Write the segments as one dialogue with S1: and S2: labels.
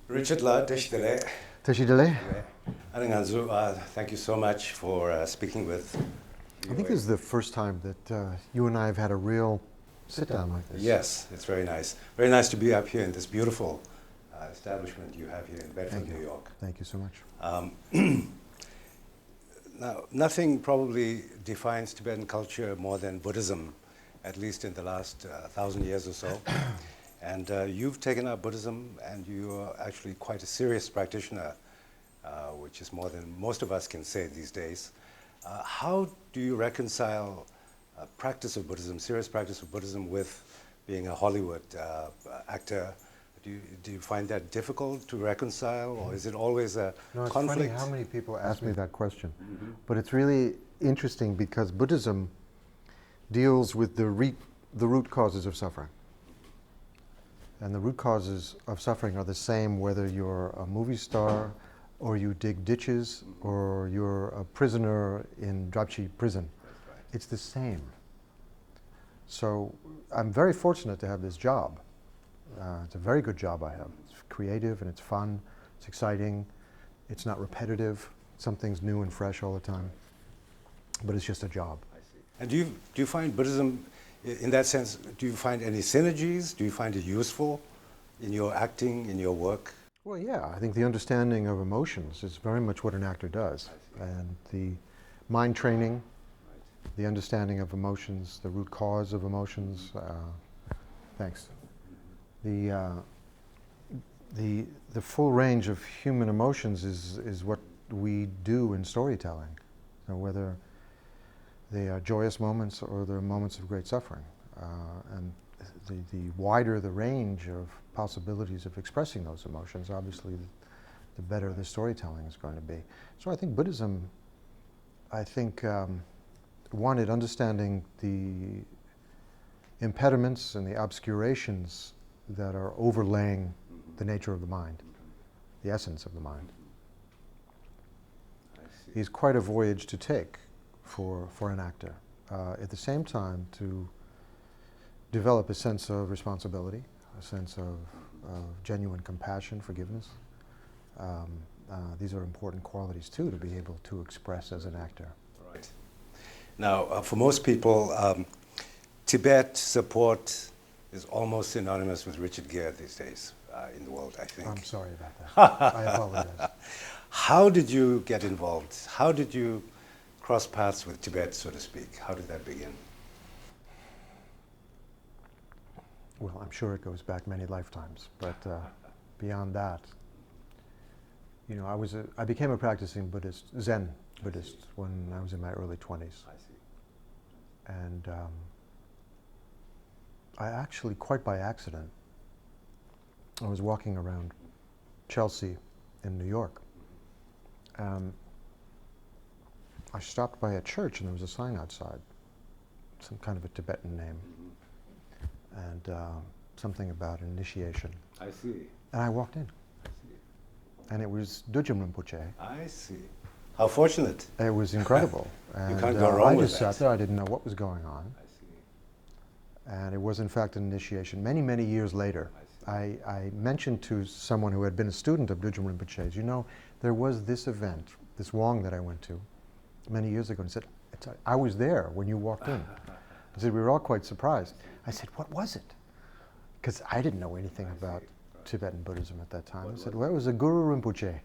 S1: Richard La, Teshidele.
S2: Teshidele.
S1: Thank you so much for speaking with
S2: I think this is the first time that you and I have had a real sit-down like this.
S1: Yes, it's very nice. Very nice to be up here in this beautiful establishment you have here in Bedford, New York.
S2: Thank you so much.
S1: Now, nothing probably defines Tibetan culture more than Buddhism, at least in the last 1,000 years or so. And you've taken up Buddhism, and you are actually quite a serious practitioner, which is more than most of us can say these days. How do you reconcile practice of Buddhism, serious practice of Buddhism, with being a Hollywood actor? Do you find that difficult to reconcile, or is it always a conflict?
S2: It's funny how many people ask me that question. Mm-hmm. But it's really interesting because Buddhism deals with the root causes of suffering. And the root causes of suffering are the same whether you're a movie star, or you dig ditches, or you're a prisoner in Drapchi prison.
S1: Right.
S2: It's the same. So I'm very fortunate to have this job. It's a very good job I have. It's creative and it's fun, it's exciting, it's not repetitive, something's new and fresh all the time, but it's just a job.
S1: I see. And do you find Buddhism, in that sense, do you find any synergies? Do you find it useful in your acting, in your work?
S2: Well, yeah, I think the understanding of emotions is very much what an actor does. And the mind training, the understanding of emotions, the root cause of emotions, thanks. The full range of human emotions is what we do in storytelling. So whether they are joyous moments or they're moments of great suffering. And the wider the range of possibilities of expressing those emotions, obviously the better the storytelling is going to be. So I think Buddhism, one, it understanding the impediments and the obscurations that are overlaying the nature of the mind, the essence of the mind. Is quite a voyage to take for an actor. At the same time, to develop a sense of responsibility, a sense of genuine compassion, forgiveness. These are important qualities too to be able to express as an actor.
S1: Right. Now, for most people, Tibet support is almost synonymous with Richard Gere these days in the world, I think.
S2: I'm sorry about that. I apologize.
S1: How did you get involved? How did you cross paths with Tibet, so to speak? How did that begin?
S2: Well, I'm sure it goes back many lifetimes, but beyond that, I became a practicing Buddhist, Zen Buddhist, when I was in my early 20s.
S1: I see.
S2: And I actually, quite by accident, I was walking around Chelsea in New York. I stopped by a church and there was a sign outside, some kind of a Tibetan name, and something about initiation.
S1: I see.
S2: And I walked in.
S1: I see.
S2: And it was Dudjom Rinpoche.
S1: I see. How fortunate.
S2: It was incredible. And
S1: you can't go wrong with that.
S2: I just sat there, I didn't know what was going on.
S1: I see.
S2: And it was in fact an initiation. Many, many years later, I mentioned to someone who had been a student of Dudjom Rinpoche's, there was this event, this Wong that I went to many years ago, and he said, I was there when you walked in. I said, we were all quite surprised. I said, what was it? Because I didn't know anything about Tibetan Buddhism at that time. I said, well, it was a Guru Rinpoche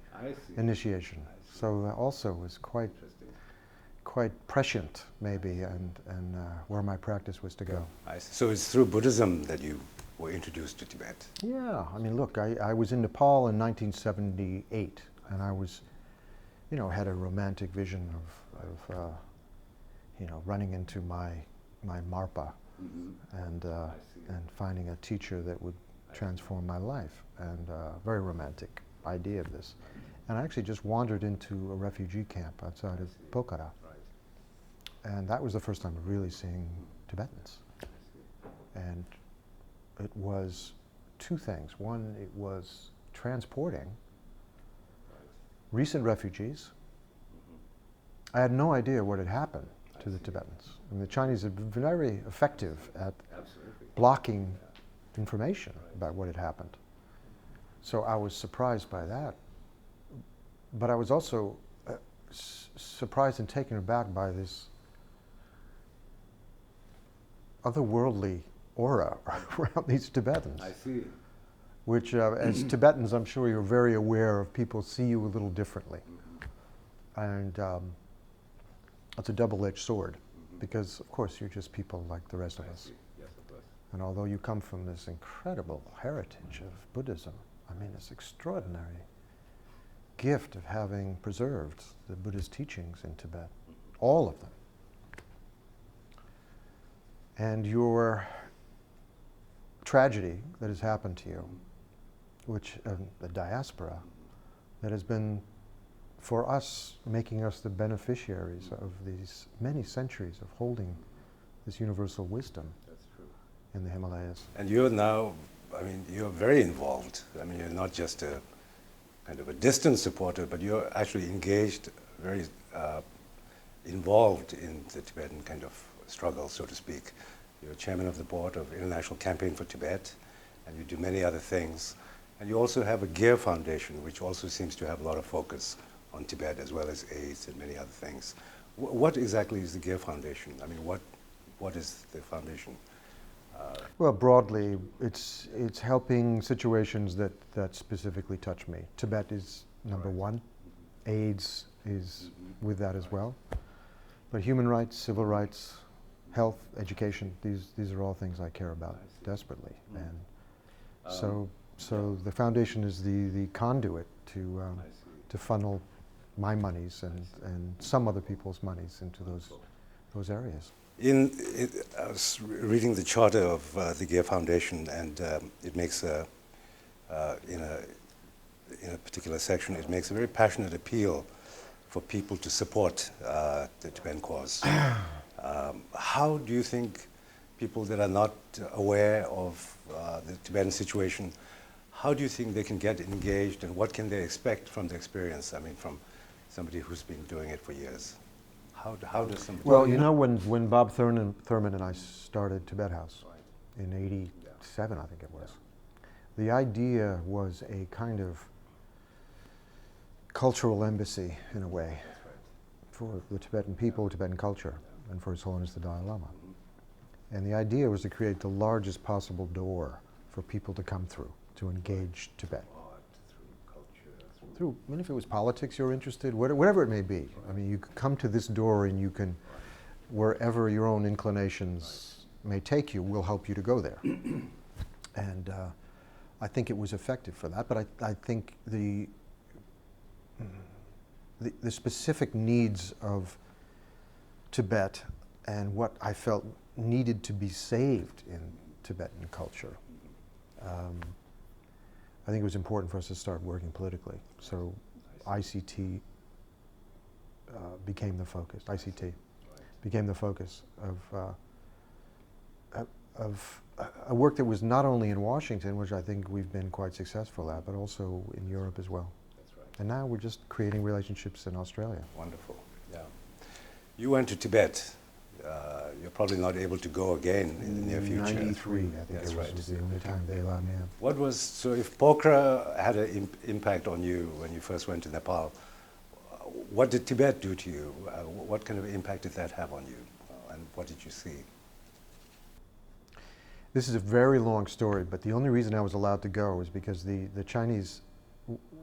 S2: initiation. So also was quite prescient, maybe, and where my practice was to go.
S1: So it's through Buddhism that you were introduced to Tibet?
S2: Yeah, I mean, look, I was in Nepal in 1978, and I was, had a romantic vision of running into my Marpa and finding a teacher that would transform my life, and very romantic idea of this. And I actually just wandered into a refugee camp outside of Pokhara. And that was the first time of really seeing Tibetans. And it was two things. One, it was transporting recent refugees. I had no idea what had happened to the Tibetans. I mean, the Chinese had been very effective at blocking information about what had happened. So I was surprised by that. But I was also surprised and taken aback by this otherworldly aura around these Tibetans.
S1: I see.
S2: Which, as Tibetans, I'm sure you're very aware of. People see you a little differently. And it's a double-edged sword, because, of course, you're just people like the rest of us.
S1: Yes, of course.
S2: And although you come from this incredible heritage of Buddhism, I mean, this extraordinary gift of having preserved the Buddhist teachings in Tibet, all of them. And your tragedy that has happened to you, which the diaspora, that has been, for us, making us the beneficiaries of these many centuries of holding this universal wisdom.
S1: That's true.
S2: In the Himalayas.
S1: And you're now, I mean, you're very involved. I mean, you're not just a kind of a distant supporter, but you're actually engaged, very involved in the Tibetan kind of struggle, so to speak. You're chairman of the board of International Campaign for Tibet, and you do many other things. And you also have a Gere Foundation, which also seems to have a lot of focus on Tibet, as well as AIDS and many other things. What exactly is the Gere Foundation? I mean, what is the foundation?
S2: Well, broadly, it's helping situations that specifically touch me. Tibet is number one. AIDS is with that as well. But human rights, civil rights, health, education, these are all things I care about desperately. And so the foundation is the conduit to funnel my monies and some other people's monies into those areas.
S1: I was reading the charter of the Gere Foundation, and it makes in a particular section, it makes a very passionate appeal for people to support the Tibetan cause. How do you think people that are not aware of the Tibetan situation, how do you think they can get engaged, and what can they expect from the experience? I mean, from somebody who's been doing it for years. How does somebody...
S2: Well, you know, when Bob Thurman and I started Tibet House in '87, I think it was, the idea was a kind of cultural embassy, in a way, for the Tibetan people, Tibetan culture, and for His Holiness the Dalai Lama. And the idea was to create the largest possible door for people to come through, to engage Tibet. Through, even if it was politics you're interested, whatever it may be. I mean, you can come to this door and you can, wherever your own inclinations may take you, we'll help you to go there. And I think it was effective for that, but I think the specific needs of Tibet and what I felt needed to be saved in Tibetan culture, I think it was important for us to start working politically. So ICT became the focus. ICT became the focus of a work that was not only in Washington, which I think we've been quite successful at, but also in Europe as well.
S1: That's right.
S2: And now we're just creating relationships in Australia.
S1: Wonderful, yeah. You went to Tibet. You're probably not able to go again in the near future.
S2: 93, I think
S1: That's
S2: it
S1: right.
S2: was the only time they allowed me in.
S1: What was, so if Pokhara had an impact on you when you first went to Nepal, what did Tibet do to you? What kind of impact did that have on you? And what did you see?
S2: This is a very long story, but the only reason I was allowed to go was because the Chinese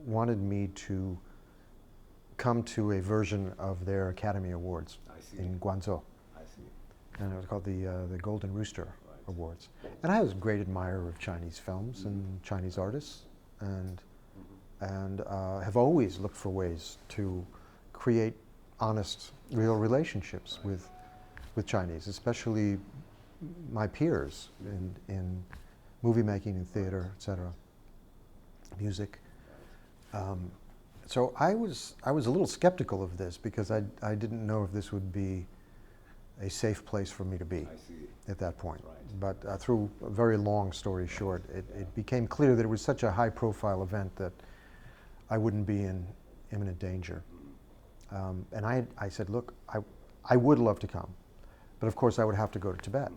S2: wanted me to come to a version of their Academy Awards in Guangzhou. And it was called the Golden Rooster Awards. And I was a great admirer of Chinese films and Chinese artists, and have always looked for ways to create honest, real relationships with Chinese, especially my peers in movie making and theater, etc., music. So I was a little skeptical of this because I didn't know if this would be a safe place for me to be at that point. Right. But through a very long story short, it became clear that it was such a high-profile event that I wouldn't be in imminent danger. And I said, look, I would love to come, but of course I would have to go to Tibet.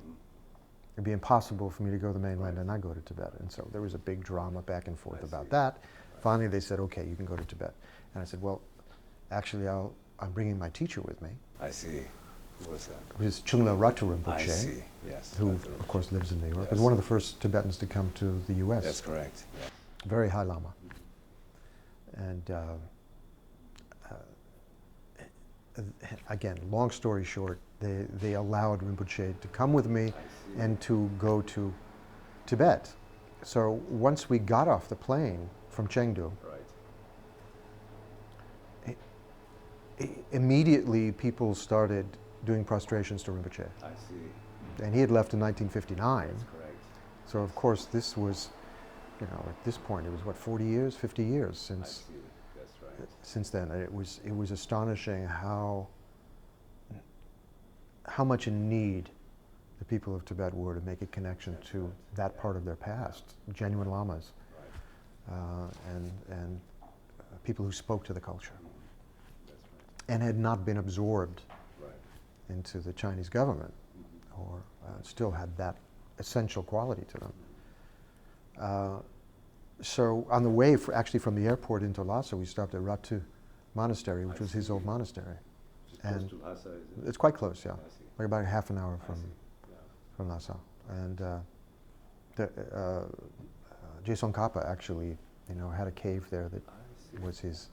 S2: It'd be impossible for me to go to the mainland and not go to Tibet. And so there was a big drama back and forth about that. Finally, they said, okay, you can go to Tibet. And I said, well, actually, I'm bringing my teacher with me.
S1: I see. Who was that?
S2: It was Kunleng Rinpoche,
S1: I see, yes.
S2: who, of course, lives in New York.
S1: Yes.
S2: He was one of the first Tibetans to come to the U.S.
S1: That's correct. Yeah.
S2: Very high Lama. And again, long story short, they allowed Rinpoche to come with me and to go to Tibet. So once we got off the plane from Chengdu, immediately people started doing prostrations to Rinpoche.
S1: I see.
S2: And he had left in 1959.
S1: That's correct.
S2: So of course this was, you know, at this point it was what, 40 years, 50 years
S1: I
S2: since
S1: see. That's right.
S2: since then. It was astonishing how much in need the people of Tibet were to make a connection to that part of their past, genuine lamas, and people who spoke to the culture and had not been absorbed into the Chinese government, or still had that essential quality to them. So on the way, actually from the airport into Lhasa, we stopped at Ratu Monastery, which was his old monastery. And
S1: to Lhasa, is it?
S2: it's quite close, yeah,
S1: I see.
S2: like about half an hour
S1: I see.
S2: from Lhasa. And Jason Kappa actually, you know, had a cave there that was his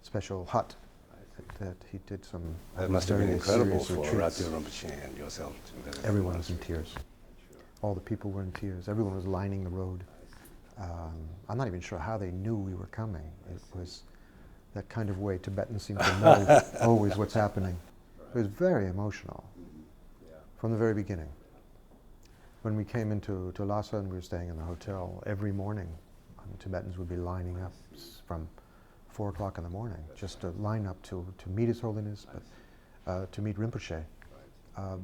S2: special hut that he did some.
S1: That must have been
S2: very
S1: incredible
S2: serious
S1: for
S2: retreats.
S1: Ratu Rinpoche and yourself to visit.
S2: Everyone was in tears. All the people were in tears. Everyone was lining the road. I'm not even sure how they knew we were coming. It was that kind of way Tibetans seem to know always what's happening. It was very emotional from the very beginning. When we came into Lhasa and we were staying in the hotel, every morning Tibetans would be lining up from 4 o'clock in the morning just to line up to meet His Holiness, but to meet Rinpoche.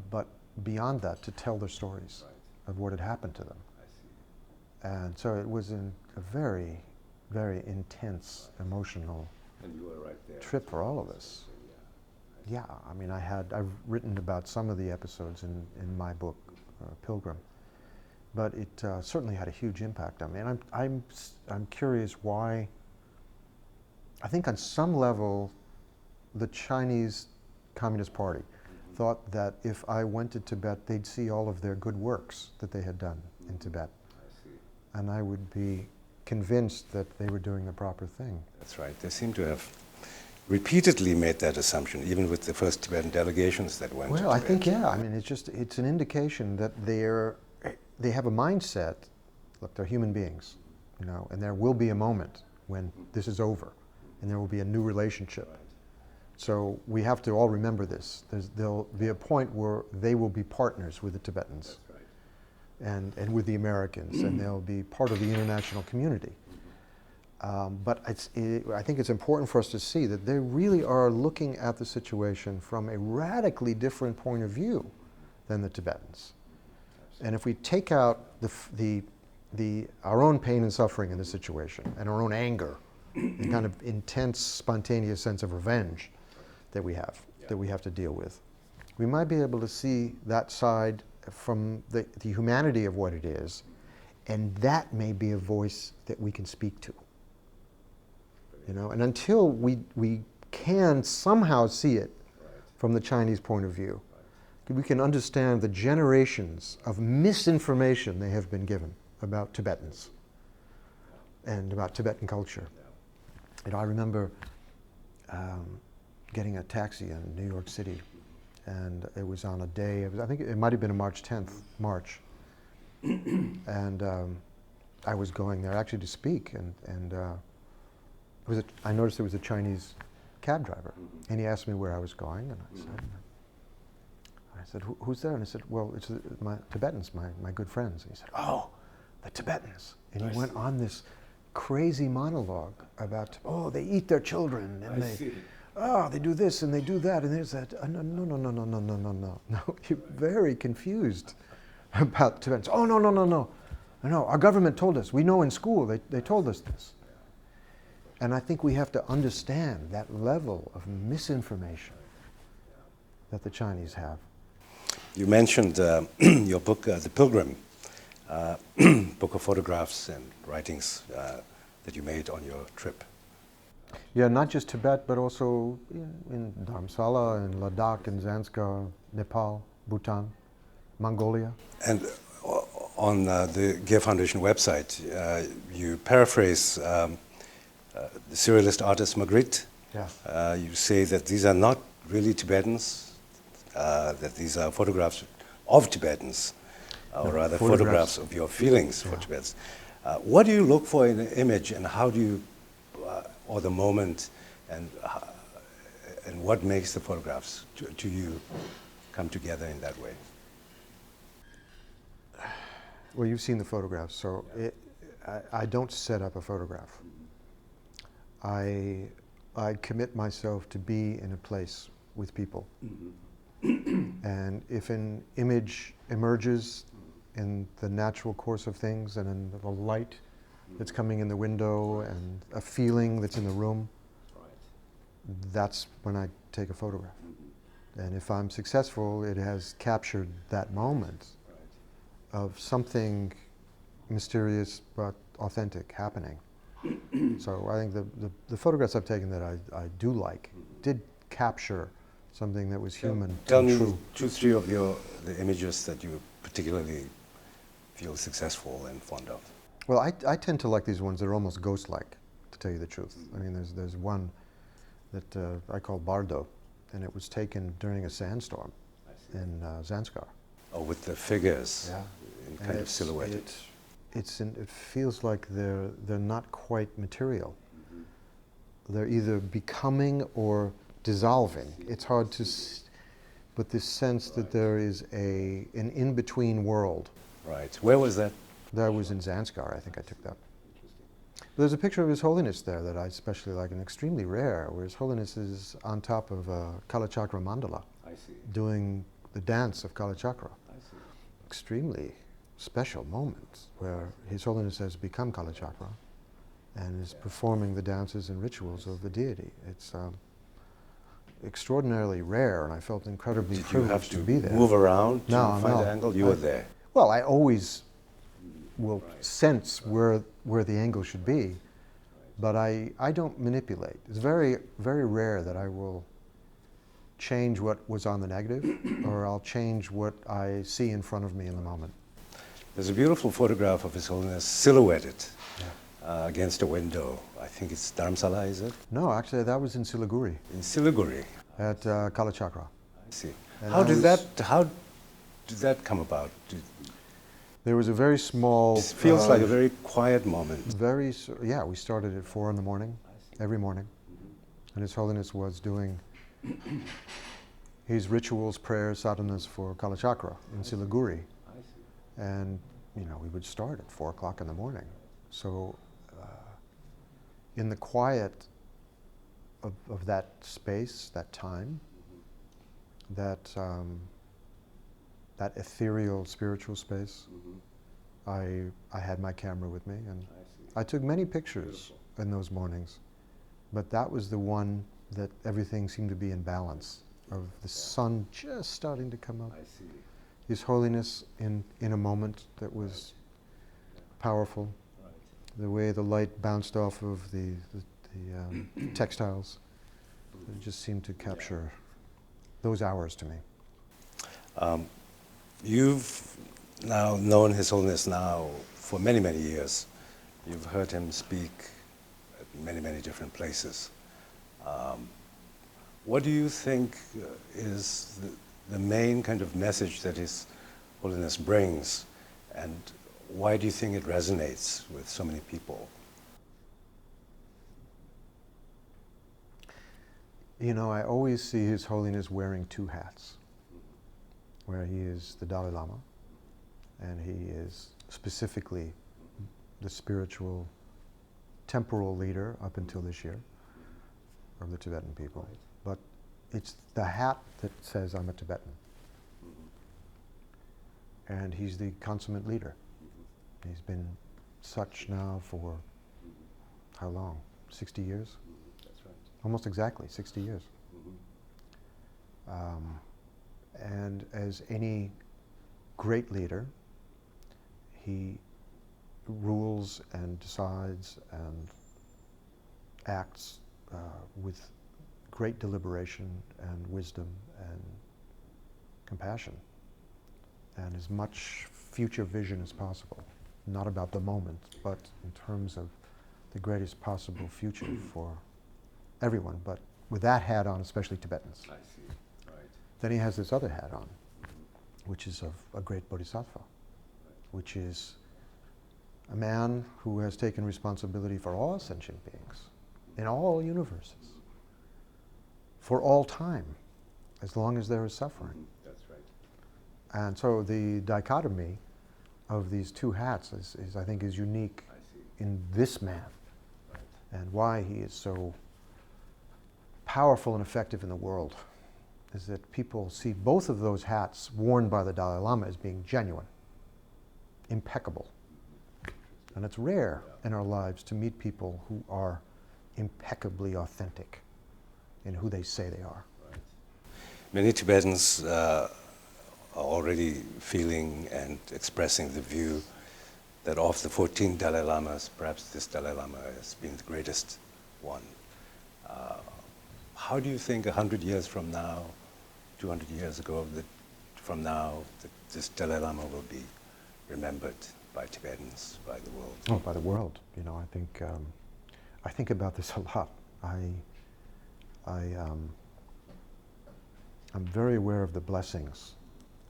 S2: But beyond that, to tell their stories of what had happened to them. And so it was a very, very intense, emotional trip for all of us. Yeah, I mean, I've written about some of the episodes in my book, Pilgrim, but it certainly had a huge impact on me. And I'm curious why. I think on some level, the Chinese Communist Party thought that if I went to Tibet, they'd see all of their good works that they had done in Tibet. And I would be convinced that they were doing the proper thing.
S1: That's right. They seem to have repeatedly made that assumption, even with the first Tibetan delegations that went to Tibet.
S2: Well, I think, yeah. I mean, it's an indication that they have a mindset. Look, they're human beings, you know, and there will be a moment when this is over, and there will be a new relationship. So we have to all remember this. There'll be a point where they will be partners with the Tibetans. And with the Americans, and they'll be part of the international community. But I think it's important for us to see that they really are looking at the situation from a radically different point of view than the Tibetans. And if we take out our own pain and suffering in this situation, and our own anger, the kind of intense, spontaneous sense of revenge that we have to deal with, we might be able to see that side from the humanity of what it is, and that may be a voice that we can speak to. You know, and until we can somehow see it from the Chinese point of view, we can understand the generations of misinformation they have been given about Tibetans and about Tibetan culture. You know, I remember getting a taxi in New York City, and it was on a day, I think it might have been a March 10th, and I was going there actually to speak, and I noticed there was a Chinese cab driver, and he asked me where I was going, and I said, who's there? And I said, well, it's my Tibetans, my good friends. And he said, oh, the Tibetans. And he went on this crazy monologue about, oh, they eat their children, and they do this and they do that, and there's that. No. You're very confused about Tibetans. Oh, no, our government told us. We know in school, they told us this. And I think we have to understand that level of misinformation that the Chinese have.
S1: You mentioned your book, The Pilgrim, book of photographs and writings that you made on your trip.
S2: Yeah, not just Tibet, but also in Dharamsala, in Ladakh, in Zanskar, Nepal, Bhutan, Mongolia.
S1: And on the Gere Foundation website, you paraphrase the surrealist artist Magritte.
S2: Yeah.
S1: You say that these are not really Tibetans, that these are photographs of Tibetans, or rather photographs of your feelings for Tibetans. What do you look for in an image, and how do you, or the moment, and what makes the photographs to you come together in that way?
S2: Well, you've seen the photographs, so I don't set up a photograph. I commit myself to be in a place with people. And if an image emerges in the natural course of things and in the light that's coming in the window and a feeling that's in the room, that's when I take a photograph. And if I'm successful, it has captured that moment of something mysterious but authentic happening. So I think the photographs I've taken that I do like did capture something that was human
S1: Tell
S2: and
S1: me
S2: true.
S1: 2-3 of the images that you particularly feel successful and fond of.
S2: Well, I tend to like these ones that are almost ghost-like, to tell you the truth. I mean, there's one that I call Bardo, and it was taken during a sandstorm in Zanskar.
S1: Oh, with the figures in
S2: And
S1: kind of silhouetted.
S2: It feels like they're not quite material. They're either becoming or dissolving. It's hard to, but this sense that there is an in-between world.
S1: Right. Where was that?
S2: That was in Zanskar, I think I took that. There's a picture of His Holiness there that I especially like, and extremely rare, where His Holiness is on top of a Kalachakra mandala, doing the dance of Kalachakra. Extremely special moment where His Holiness has become Kalachakra and is performing the dances and rituals of the deity. It's extraordinarily rare, and I felt incredibly privileged to be there.
S1: Did you have to move around to
S2: No,
S1: find
S2: no.
S1: the angle? You were there.
S2: Well, I always will sense where the angle should be, but I don't manipulate. It's very, very rare that I will change what was on the negative, or I'll change what I see in front of me in the moment.
S1: There's a beautiful photograph of His Holiness silhouetted against a window. I think it's Dharamsala, is it?
S2: No, actually, that was in Siliguri,
S1: In Siliguri.
S2: at Kalachakra.
S1: I see.
S2: And
S1: How did that come about?
S2: There was a very small...
S1: It feels like a very quiet moment.
S2: Yeah, we started at 4 in the morning, every morning. And His Holiness was doing his rituals, prayers, sadhanas for Kalachakra in Siliguri. And, you know, we would start at 4 o'clock in the morning. So in the quiet of that space, that time, that ethereal spiritual space, I had my camera with me, and I took many pictures in those mornings. But that was the one that everything seemed to be in balance, of the sun just starting to come up. His Holiness in a moment that was powerful. The way the light bounced off of the textiles, it just seemed to capture those hours to me.
S1: You've now known His Holiness now for many, many years. You've heard him speak at many, many different places. What do you think is the main kind of message that His Holiness brings, and why do you think it resonates with so many people?
S2: You know, I always see His Holiness wearing 2 hats, where he is the Dalai Lama, and he is specifically the spiritual, temporal leader up until this year of the Tibetan people. But it's the hat that says, I'm a Tibetan. And he's the consummate leader. He's been such now for how long? 60 years? That's right. Almost exactly 60 years. And as any great leader, he rules and decides and acts with great deliberation and wisdom and compassion and as much future vision as possible. Not about the moment, but in terms of the greatest possible future for everyone, but with that hat on, especially Tibetans.
S1: I see, right.
S2: Then he has this other hat on, which is of a great bodhisattva, which is a man who has taken responsibility for all sentient beings in all universes, for all time, as long as there is suffering.
S1: That's right.
S2: And so the dichotomy of these two hats is I think, is unique in this man,
S1: Right.
S2: and why he is so powerful and effective in the world, is that people see both of those hats worn by the Dalai Lama as being genuine, impeccable. And it's rare in our lives to meet people who are impeccably authentic in who they say they are.
S1: Right. Many Tibetans are already feeling and expressing the view that of the 14 Dalai Lamas, perhaps this Dalai Lama has been the greatest one. How do you think 100 years from now, 200 years ago, from now, this Dalai Lama will be remembered by Tibetans, by the world?
S2: Oh, by the world. You know, I think about this a lot. I'm very aware of the blessings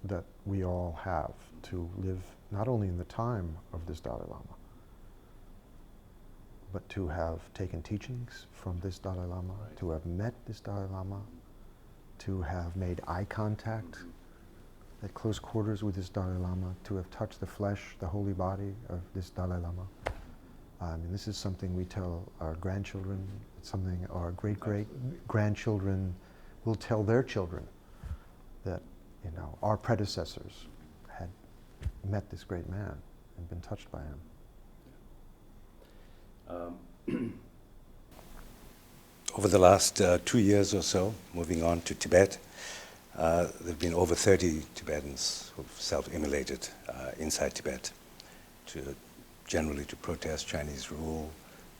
S2: that we all have to live not only in the time of this Dalai Lama, but to have taken teachings from this Dalai Lama,
S1: Right.
S2: to have met this Dalai Lama, to have made eye contact at close quarters with this Dalai Lama, to have touched the flesh, the holy body of this Dalai Lama. I mean, this is something we tell our grandchildren. It's something our great-great-grandchildren will tell their children, that, you know, our predecessors had met this great man and been touched by him.
S1: Over the last 2 years or so, moving on to Tibet, there have been over 30 Tibetans who've self-immolated inside Tibet, generally to protest Chinese rule,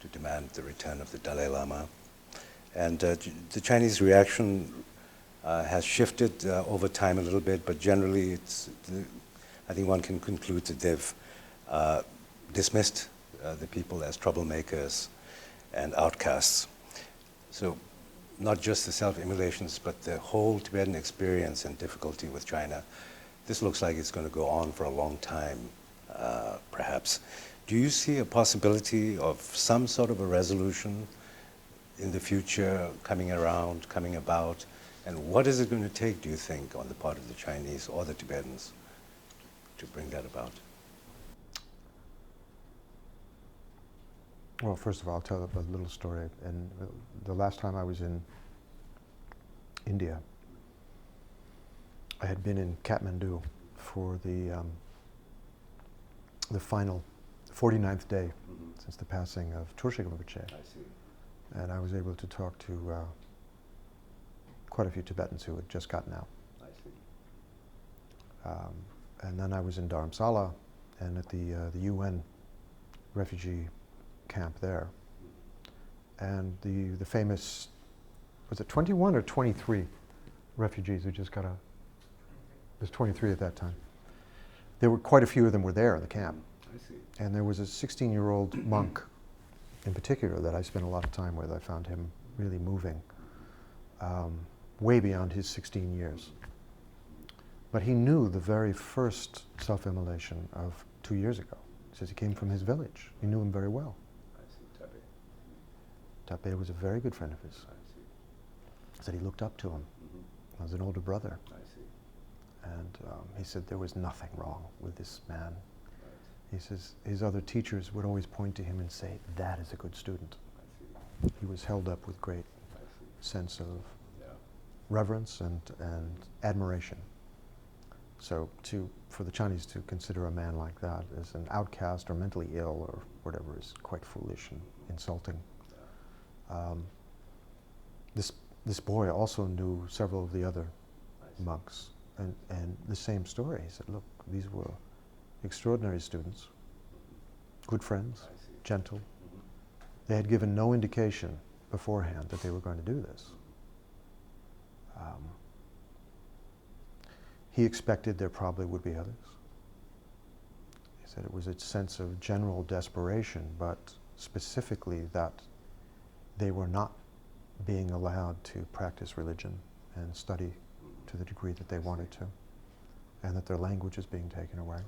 S1: to demand the return of the Dalai Lama. And the Chinese reaction has shifted over time a little bit, but generally I think one can conclude that they've dismissed the people as troublemakers and outcasts. So not just the self-immolations, but the whole Tibetan experience and difficulty with China. This looks like it's going to go on for a long time, perhaps. Do you see a possibility of some sort of a resolution in the future coming about? And what is it going to take, do you think, on the part of the Chinese or the Tibetans to bring that about?
S2: Well, first of all, I'll tell a little story. And the last time I was in India, I had been in Kathmandu for the final 49th day since the passing of Trungpa Rinpoche.
S1: I see.
S2: And I was able to talk to quite a few Tibetans who had just gotten out.
S1: I see.
S2: And then I was in Dharamsala and at the UN refugee camp there. And the famous, was it 21 or 23 refugees who just got out? It was 23 at that time. There were quite a few of them were there in the camp.
S1: I see.
S2: And there was a 16-year-old monk in particular that I spent a lot of time with. I found him really moving, way beyond his 16 years. But he knew the very first self-immolation of 2 years ago. He says he came from his village. He knew him very well.
S1: I see. Tabe.
S2: Tabe was a very good friend of his.
S1: I see.
S2: Said he looked up to him as an older brother.
S1: I see.
S2: And he said there was nothing wrong with this man.
S1: Right.
S2: He says his other teachers would always point to him and say, that is a good student.
S1: I see.
S2: He was held up with great
S1: I see.
S2: sense of
S1: Yeah.
S2: reverence and admiration. So for the Chinese to consider a man like that as an outcast or mentally ill or whatever is quite foolish and insulting.
S1: Yeah.
S2: This boy also knew several of the other monks, And the same story. He said, look, these were extraordinary students, good friends, gentle. They had given no indication beforehand that they were going to do this. He expected there probably would be others. He said it was a sense of general desperation, but specifically that they were not being allowed to practice religion and study to the degree that they wanted to, and that their language is being taken away.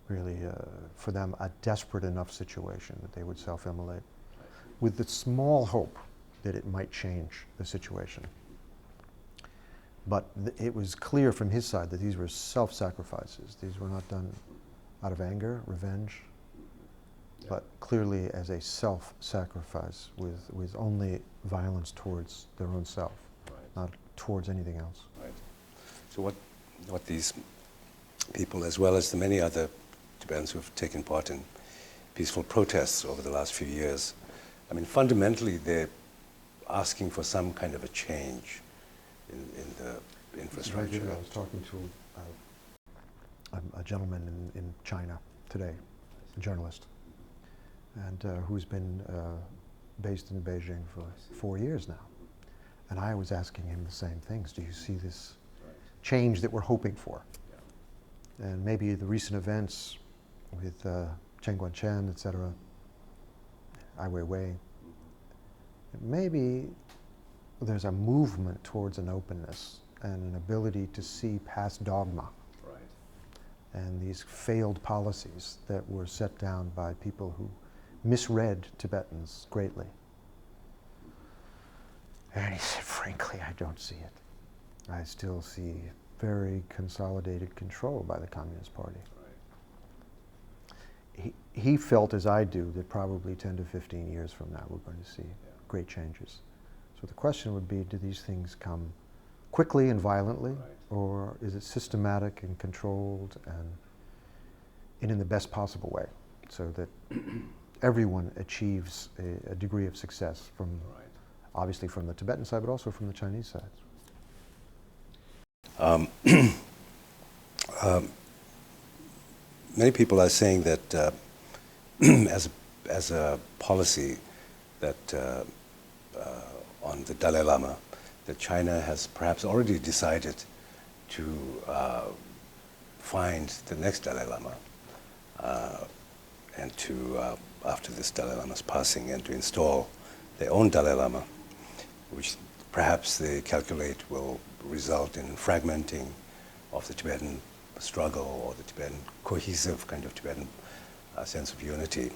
S2: Really, for them, a desperate enough situation that they would self-immolate, with the small hope that it might change the situation. But it was clear from his side that these were self-sacrifices. These were not done out of anger, revenge, but clearly as a self-sacrifice with only violence towards their own self, not towards anything else.
S1: Right. So what these people, as well as the many other Tibetans who have taken part in peaceful protests over the last few years, I mean, fundamentally they're asking for some kind of a change in the infrastructure.
S2: I was talking to a gentleman in China today, a journalist, and who's been based in Beijing for 4 years now. And I was asking him the same things. Do you see this change that we're hoping for? And maybe the recent events with Chen Guangchen, et cetera, Ai Weiwei, maybe there's a movement towards an openness and an ability to see past dogma and these failed policies that were set down by people who misread Tibetans greatly. And he said, frankly, I don't see it. I still see very consolidated control by the Communist Party. He felt, as I do, that probably 10 to 15 years from now we're going to see great changes. So the question would be, do these things come quickly and violently, or is it systematic and controlled and in the best possible way, so that everyone achieves a degree of success from, obviously from the Tibetan side, but also from the Chinese side?
S1: Many people are saying that as a policy that on the Dalai Lama, that China has perhaps already decided to find the next Dalai Lama and to, after this Dalai Lama's passing, and to install their own Dalai Lama, which perhaps they calculate will result in fragmenting of the Tibetan struggle or the Tibetan cohesive kind of Tibetan sense of unity.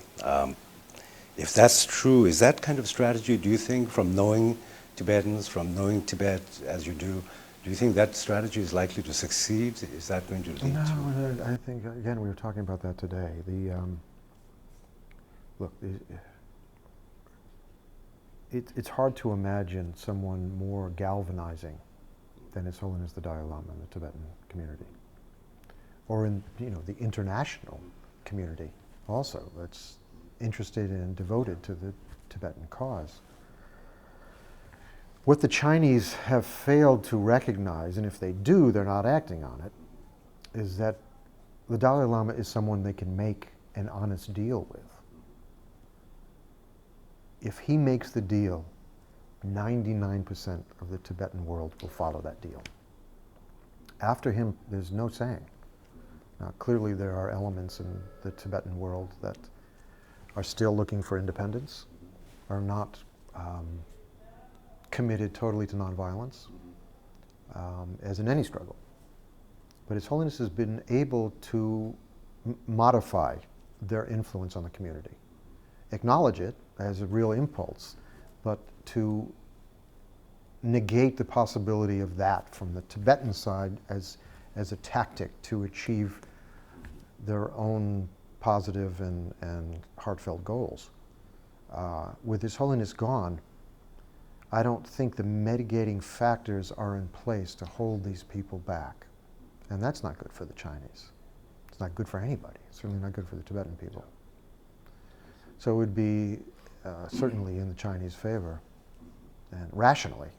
S1: If that's true, is that kind of strategy, do you think, from knowing Tibetans, from knowing Tibet as you do you think that strategy is likely to succeed? Is that going to lead to?
S2: No, I think, again, we were talking about that today. Look, it's hard to imagine someone more galvanizing than His Holiness the Dalai Lama in the Tibetan community, or in the international community also that's interested and devoted to the Tibetan cause. What the Chinese have failed to recognize, and if they do, they're not acting on it, is that the Dalai Lama is someone they can make an honest deal with. If he makes the deal, 99% of the Tibetan world will follow that deal. After him, there's no saying. Now, clearly there are elements in the Tibetan world that are still looking for independence, are not committed totally to nonviolence, as in any struggle. But His Holiness has been able to modify their influence on the community, acknowledge it as a real impulse, but to negate the possibility of that from the Tibetan side as a tactic to achieve their own positive and heartfelt goals. With His Holiness gone, I don't think the mitigating factors are in place to hold these people back. And that's not good for the Chinese. It's not good for anybody. It's certainly not good for the Tibetan people. So it would be certainly in the Chinese favor, and rationally,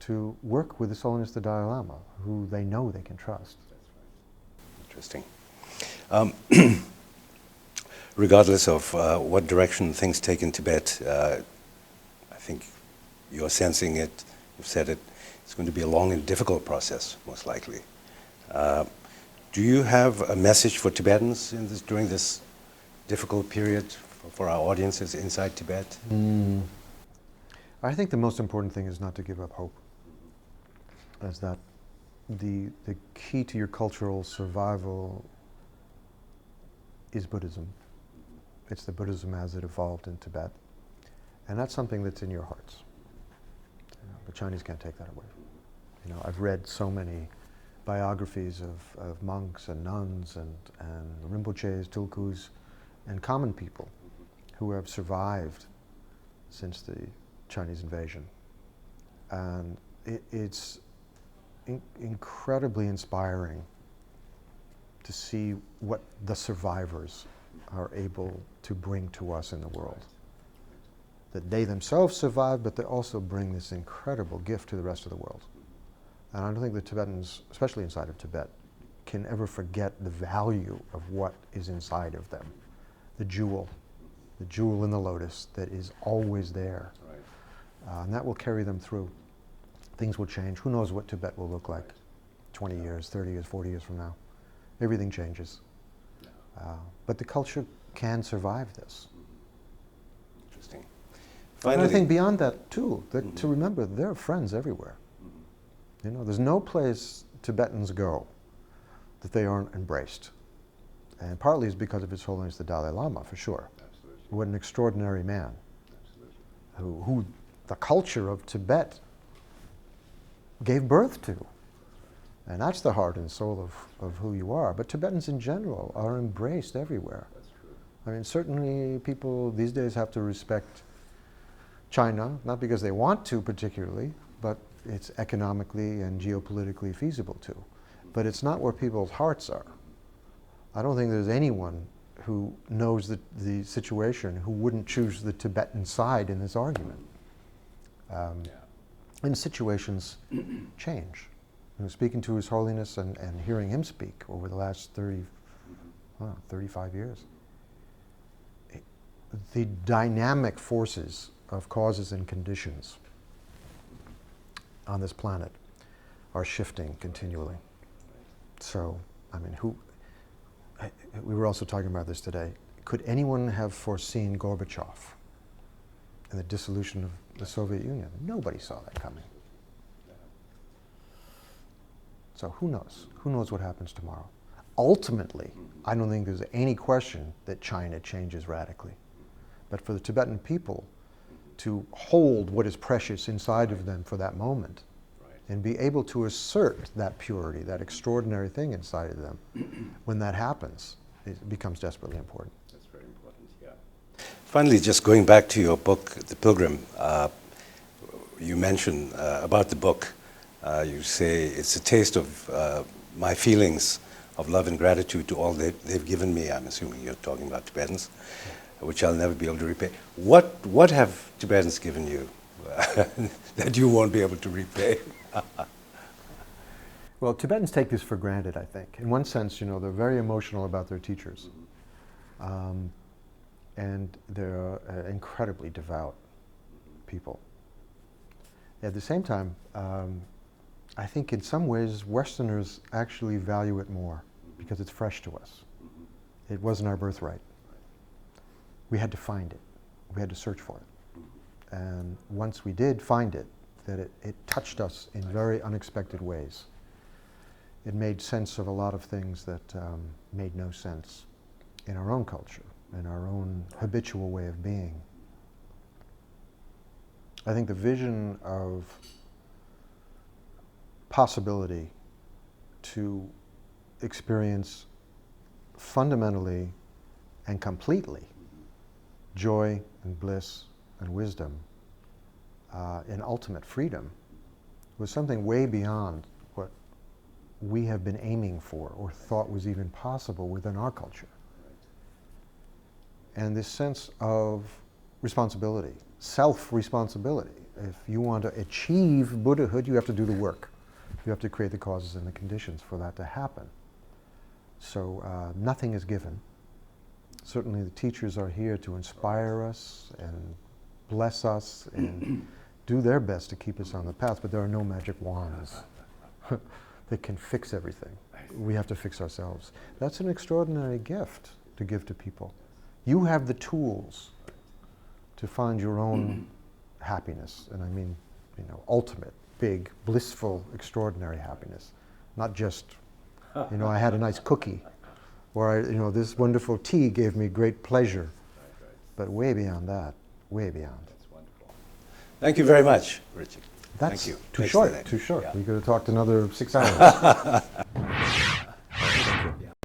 S2: to work with His Holiness the Dalai Lama, who they know they can trust.
S1: Interesting. Regardless of what direction things take in Tibet, I think you're sensing it, you've said it, it's going to be a long and difficult process, most likely. Do you have a message for Tibetans during this difficult period for our audiences inside Tibet?
S2: I think the most important thing is not to give up hope. As that the key to your cultural survival is Buddhism. It's the Buddhism as it evolved in Tibet. And that's something that's in your hearts. The Chinese can't take that away. I've read so many biographies of monks and nuns and Rinpoches, Tulkus, and common people who have survived since the Chinese invasion. And it's incredibly inspiring to see what the survivors are able to bring to us in the world. That they themselves survive, but they also bring this incredible gift to the rest of the world. And I don't think the Tibetans, especially inside of Tibet, can ever forget the value of what is inside of them. The jewel in the lotus that is always there. Right. And that will carry them through. Things will change. Who knows what Tibet will look like 20 years, 30 years, 40 years from now. Everything changes. But the culture can survive this.
S1: Interesting.
S2: And I think beyond that too, to remember there are friends everywhere. There's no place Tibetans go that they aren't embraced. And partly is because of His Holiness the Dalai Lama, for sure.
S1: Absolutely.
S2: What an extraordinary man.
S1: Absolutely.
S2: Who the culture of Tibet gave birth to. And that's the heart and soul of who you are. But Tibetans in general are embraced everywhere.
S1: That's true.
S2: I mean, certainly people these days have to respect China, not because they want to particularly, but it's economically and geopolitically feasible to. But it's not where people's hearts are. I don't think there's anyone who knows the situation who wouldn't choose the Tibetan side in this argument. And situations change. Speaking to His Holiness and hearing him speak over the last 35 years, the dynamic forces of causes and conditions on this planet are shifting continually. So, I mean, we were also talking about this today. Could anyone have foreseen Gorbachev and the dissolution of the Soviet Union? Nobody saw that coming. So who knows? Who knows what happens tomorrow? Ultimately, I don't think there's any question that China changes radically. But for the Tibetan people to hold what is precious inside of them for that moment, and be able to assert that purity, that extraordinary thing inside of them, when that happens, it becomes desperately important.
S1: That's very important, yeah. Finally, just going back to your book, The Pilgrim, you mentioned about the book, you say it's a taste of my feelings of love and gratitude to all they've given me. I'm assuming you're talking about Tibetans, which I'll never be able to repay. What have Tibetans given you that you won't be able to repay?
S2: Well, Tibetans take this for granted, I think. In one sense, they're very emotional about their teachers. And they're incredibly devout people. At the same time, I think in some ways Westerners actually value it more because it's fresh to us. It wasn't our birthright. We had to find it. We had to search for it. And once we did find it, that it touched us in very unexpected ways. It made sense of a lot of things that made no sense in our own culture, in our own habitual way of being. I think the vision of possibility to experience fundamentally and completely joy and bliss and wisdom and ultimate freedom was something way beyond what we have been aiming for or thought was even possible within our culture. And this sense of responsibility, self-responsibility, If you want to achieve Buddhahood, you have to do the work. You have to create the causes and the conditions for that to happen. So nothing is given. Certainly the teachers are here to inspire us and bless us and do their best to keep us on the path, but there are no magic wands that can fix everything. We have to fix ourselves. That's an extraordinary gift to give to people. You have the tools to find your own happiness, and I mean, ultimate, big, blissful, extraordinary happiness. Not just, I had a nice cookie, or this wonderful tea gave me great pleasure. But way beyond that, way beyond.
S1: That's wonderful. Thank you very much, Richard.
S2: That's
S1: Thank you.
S2: too
S1: Thanks
S2: short,
S1: for that.
S2: too short.
S1: Yeah.
S2: We could have talked another 6 hours.